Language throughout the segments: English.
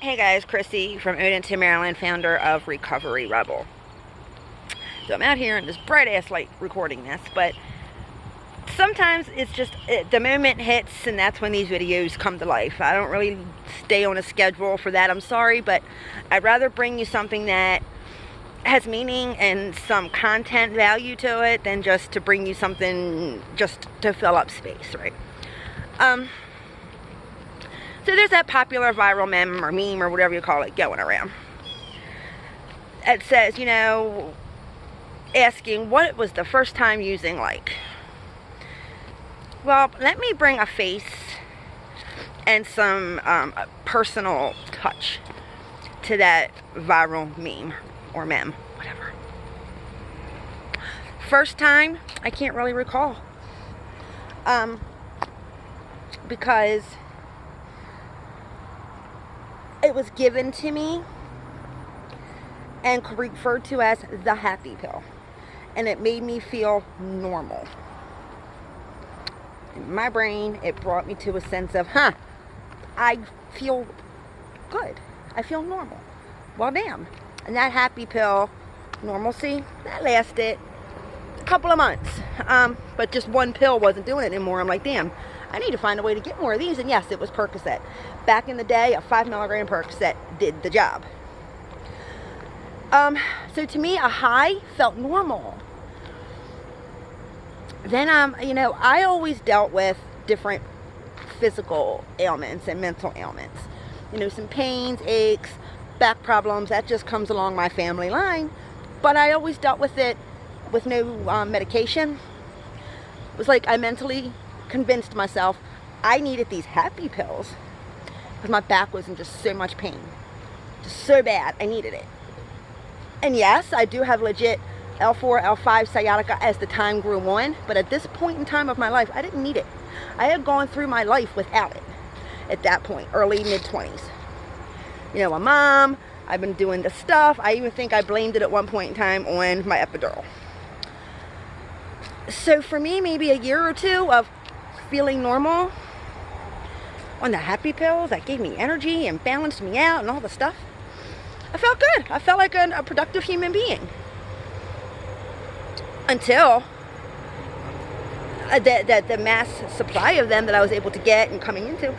Hey guys, Chrissy from Odenton, Maryland, founder of Recovery Rebel. So I'm out here in this bright ass light recording this, but sometimes it's just the moment hits and that's when these videos come to life. I don't really stay on a schedule for that, I'm sorry, but I'd rather bring you something that has meaning and some content value to it than just to bring you something just to fill up space, right? So there's that popular viral meme or whatever you call it going around. It says, asking what was the first time using like. Well, let me bring a face and some personal touch to that viral meme or meme, whatever. First time, I can't really recall. Because it was given to me and referred to as the happy pill. And it made me feel normal. In my brain, it brought me to a sense of, I feel good. I feel normal. Well, damn. And that happy pill, normalcy, that lasted a couple of months. But just one pill wasn't doing it anymore. I'm like, damn, I need to find a way to get more of these. And yes, it was Percocet. Back in the day, a 5 milligram Percocet did the job. So to me, a high felt normal. Then, I always dealt with different physical ailments and mental ailments. Some pains, aches, back problems, that just comes along my family line. But I always dealt with it with no medication. It was like I mentally convinced myself I needed these happy pills because my back was in just so much pain. Just so bad, I needed it. And yes, I do have legit L4, L5 sciatica as the time grew on, but at this point in time of my life, I didn't need it. I had gone through my life without it at that point, early, mid-20s. A mom, I've been doing the stuff. I even think I blamed it at one point in time on my epidural. So for me, maybe a year or two of feeling normal on the happy pills that gave me energy and balanced me out and all the stuff, I felt good. I felt like a productive human being. Until the mass supply of them that I was able to get and coming into,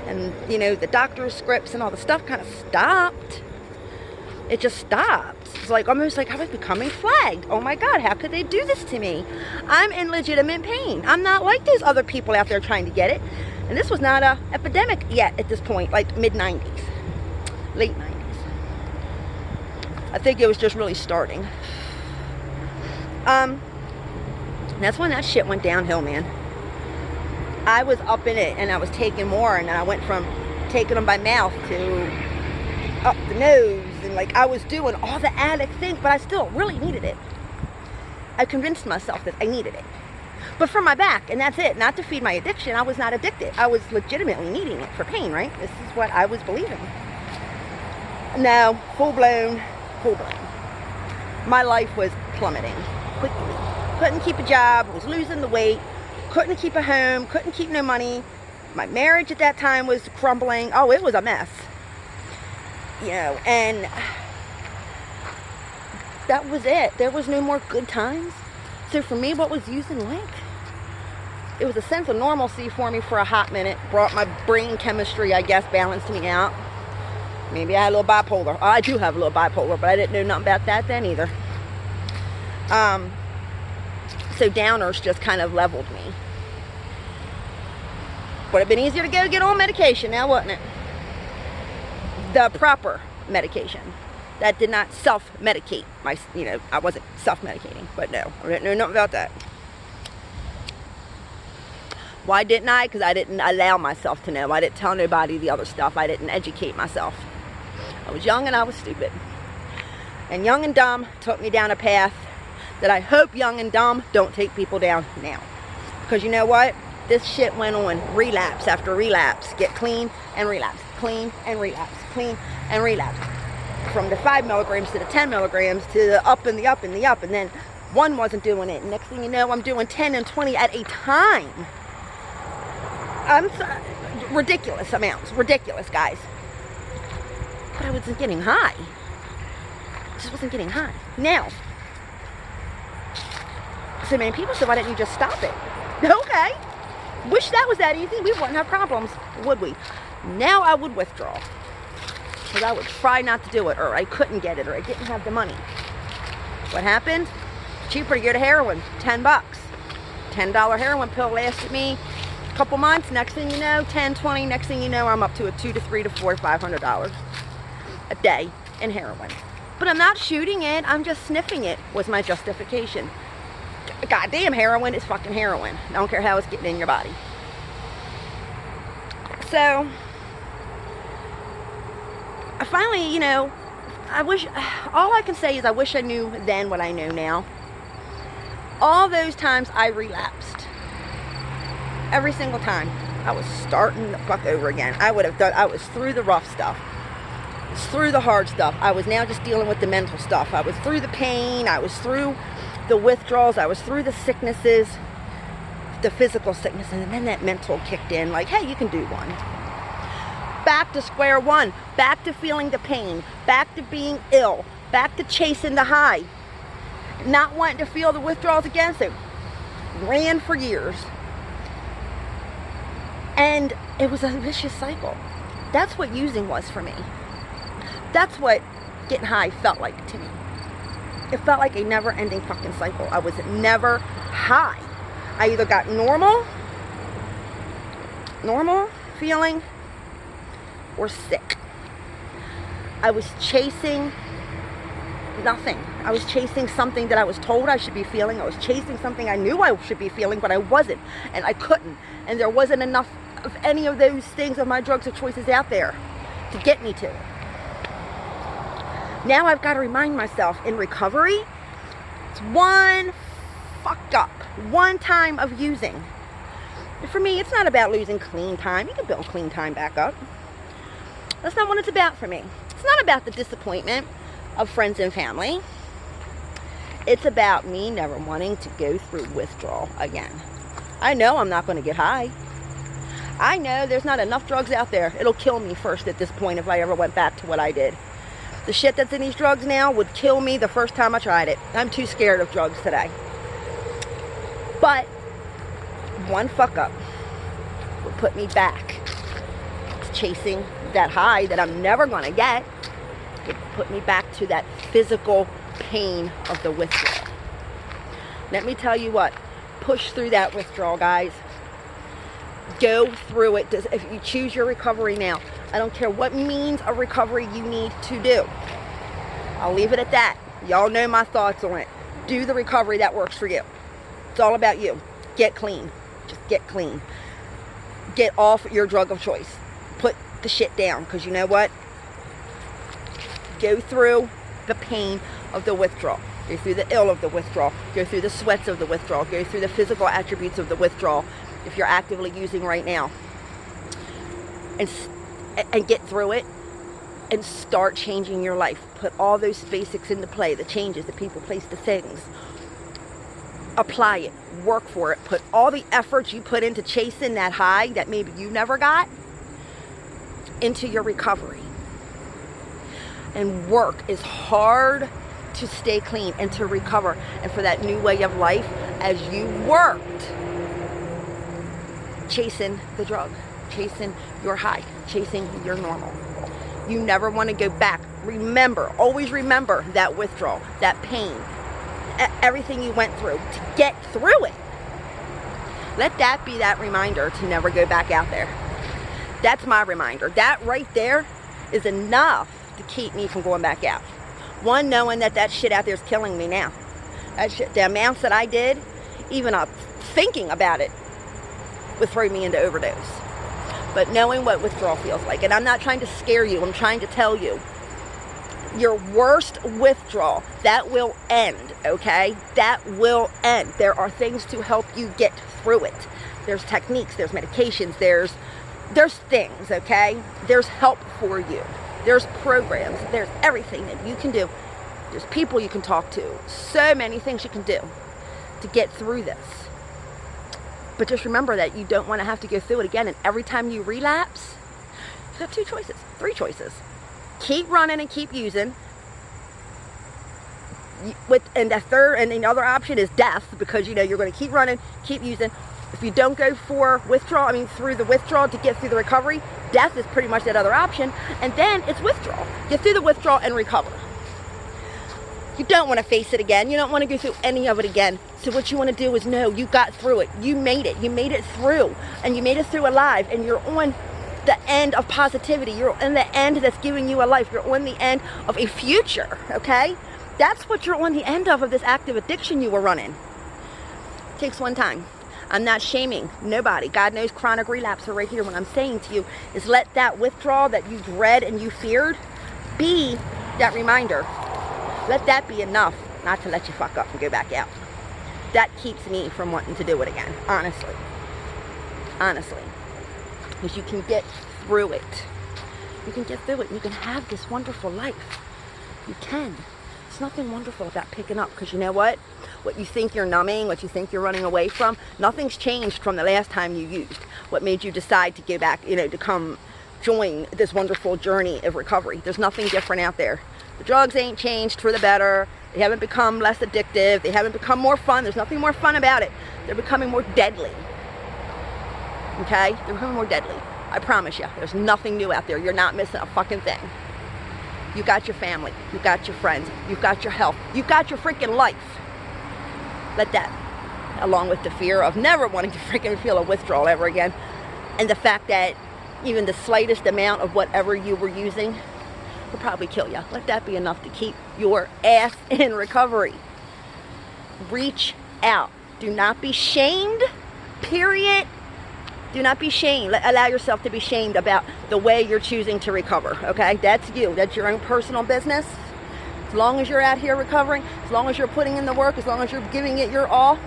and the doctor's scripts and all the stuff kind of stopped. It just stopped. It's like almost like I was becoming flagged. Oh my God, how could they do this to me? I'm in legitimate pain. I'm not like these other people out there trying to get it. And this was not a epidemic yet at this point, like mid-90s, late 90s. I think it was just really starting. That's when that shit went downhill, man. I was up in it and I was taking more, and then I went from taking them by mouth to up the nose, and like I was doing all the addict things, but I still really needed it. I convinced myself that I needed it. But for my back, and that's it, not to feed my addiction. I was not addicted. I was legitimately needing it for pain, right? This is what I was believing. No, full blown. My life was plummeting quickly. Couldn't keep a job, was losing the weight, couldn't keep a home, couldn't keep no money. My marriage at that time was crumbling. Oh, it was a mess. And that was it. There was no more good times. So for me, what was using like? It was a sense of normalcy for me for a hot minute. Brought my brain chemistry, I guess, balanced me out. Maybe I had a little bipolar. I do have a little bipolar, but I didn't know nothing about that then either. So downers just kind of leveled me. Would have been easier to go get on medication now, wouldn't it? The proper medication that did not self-medicate I wasn't self-medicating, but no, I didn't know nothing about that. Why didn't I? Because I didn't allow myself to know. I didn't tell nobody the other stuff. I didn't educate myself. I was young and I was stupid. And young and dumb took me down a path that I hope young and dumb don't take people down now. Because you know what? This shit went on relapse after relapse. Get clean and relapse. Clean and relapse. Clean and relapse. From the 5 milligrams to the 10 milligrams to the up and the up and the up. And then one wasn't doing it. Next thing you know, I'm doing 10 and 20 at a time. I'm sorry. Ridiculous amounts. Ridiculous, guys. but I wasn't getting high. I just wasn't getting high. Now, so many people said, why didn't you just stop it? Okay. Wish that was that easy. We wouldn't have problems, would we? Now I would withdraw. Because I would try not to do it, or I couldn't get it, or I didn't have the money. What happened? Cheaper to get a heroin, $10. $10 heroin pill lasted me a couple months. Next thing you know, 10, 20. Next thing you know, I'm up to a $200 to $300 to $400 to $500 a day in heroin. But I'm not shooting it. I'm just sniffing it. Was my justification. Goddamn, heroin is fucking heroin. I don't care how it's getting in your body. So, I finally, you know, all I can say is I wish I knew then what I know now. All those times I relapsed. Every single time. I was starting the fuck over again. I was through the rough stuff. I was through the hard stuff. I was now just dealing with the mental stuff. I was through the pain. I was through the withdrawals. I was through the sicknesses, the physical sickness, and then that mental kicked in like, hey, you can do one. Back to square one, back to feeling the pain, back to being ill, back to chasing the high, not wanting to feel the withdrawals again. So ran for years, and it was a vicious cycle. That's what using was for me. That's what getting high felt like to me. It felt like a never-ending fucking cycle. I was never high. I either got normal feeling, or sick. I was chasing nothing. I was chasing something that I was told I should be feeling. I was chasing something I knew I should be feeling, but I wasn't, and I couldn't. And there wasn't enough of any of those things of my drugs or choices out there to get me to it. Now I've got to remind myself in recovery, it's one fucked up, one time of using. And for me, it's not about losing clean time. You can build clean time back up. That's not what it's about for me. It's not about the disappointment of friends and family. It's about me never wanting to go through withdrawal again. I know I'm not going to get high. I know there's not enough drugs out there. It'll kill me first at this point if I ever went back to what I did. The shit that's in these drugs now would kill me the first time I tried it. I'm too scared of drugs today. But one fuck up would put me back chasing that high that I'm never going to get. It would put me back to that physical pain of the withdrawal. Let me tell you what. Push through that withdrawal, guys. Go through it. If you choose your recovery now, I don't care what means of recovery you need to do. I'll leave it at that. Y'all know my thoughts on it. Do the recovery that works for you. It's all about you. Get clean. Just get clean. Get off your drug of choice. Put the shit down, because you know what? Go through the pain of the withdrawal. Go through the ill of the withdrawal. Go through the sweats of the withdrawal. Go through the physical attributes of the withdrawal if you're actively using right now. And get through it and start changing your life. Put all those basics into play, the changes, the people, place, the things. Apply it. Work for it. Put all the efforts you put into chasing that high that maybe you never got into your recovery. And work as hard to stay clean and to recover and for that new way of life as you worked chasing the drug, chasing your high, chasing your normal. You never want to go back. Remember, always remember that withdrawal, that pain, everything you went through to get through it. Let that be that reminder to never go back out there. That's my reminder. That right there is enough to keep me from going back out. One, knowing that shit out there is killing me now. That shit, the amounts that I did, even thinking about it, would throw me into overdose. But knowing what withdrawal feels like, and I'm not trying to scare you, I'm trying to tell you, your worst withdrawal, that will end, okay? That will end. There are things to help you get through it. There's techniques, there's medications, there's things, okay? There's help for you. There's programs, there's everything that you can do. There's people you can talk to. So many things you can do to get through this. But just remember that you don't want to have to go through it again. And every time you relapse, you have 2 choices, 3 choices. keep running and keep using. And the other option is death, because you're going to keep running, keep using. If you don't go for withdrawal, through the withdrawal to get through the recovery, death is pretty much that other option. And then it's withdrawal. Get through the withdrawal and recover. You don't want to face it again. You don't want to go through any of it again. So what you want to do is know you got through it. You made it. You made it through. And you made it through alive. And you're on the end of positivity. You're on the end that's giving you a life. You're on the end of a future. Okay? That's what you're on the end of this active addiction you were running. It takes one time. I'm not shaming nobody. God knows chronic relapse are right here. What I'm saying to you is let that withdrawal that you dread and you feared be that reminder. Let that be enough not to let you fuck up and go back out. That keeps me from wanting to do it again, honestly. Honestly. Because you can get through it. You can get through it and you can have this wonderful life. You can. There's nothing wonderful about picking up, because you know what? What you think you're numbing, what you think you're running away from, nothing's changed from the last time you used. What made you decide to go back, to come join this wonderful journey of recovery. There's nothing different out there. The drugs ain't changed for the better. They haven't become less addictive. They haven't become more fun. There's nothing more fun about it. They're becoming more deadly. Okay? They're becoming more deadly. I promise you. There's nothing new out there. You're not missing a fucking thing. You got your family. You got your friends. You've got your health. You've got your freaking life. Let that, along with the fear of never wanting to freaking feel a withdrawal ever again, and the fact that even the slightest amount of whatever you were using will probably kill you. Let that be enough to keep your ass in recovery. Reach out. Do not be shamed, period. Do not be shamed. Allow yourself to be shamed about the way you're choosing to recover, okay? That's you. That's your own personal business. As long as you're out here recovering, as long as you're putting in the work, as long as you're giving it your all,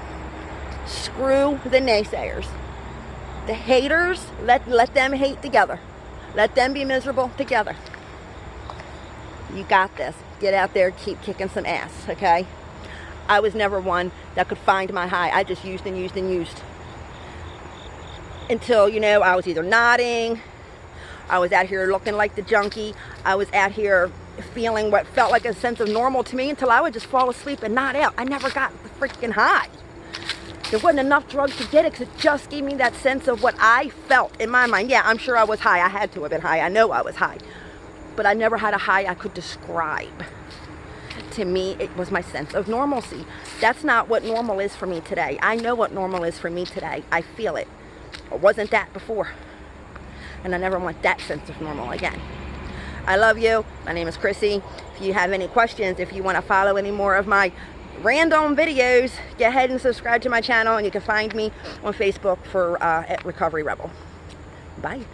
screw the naysayers. The haters, let them hate together. Let them be miserable together. You got this. Get out there, keep kicking some ass, okay? I was never one that could find my high. I just used and used and used. Until, I was either nodding, I was out here looking like the junkie, I was out here feeling what felt like a sense of normal to me, until I would just fall asleep and nod out. I never got the freaking high. There wasn't enough drugs to get it, because it just gave me that sense of what I felt in my mind. Yeah, I'm sure I was high. I had to have been high. I know I was high. But I never had a high I could describe. To me, it was my sense of normalcy. That's not what normal is for me today. I know what normal is for me today. I feel it. It wasn't that before. And I never want that sense of normal again. I love you. My name is Chrissy. If you have any questions, if you want to follow any more of my random videos, go ahead and subscribe to my channel, and you can find me on Facebook for at Recovery Rebel. Bye.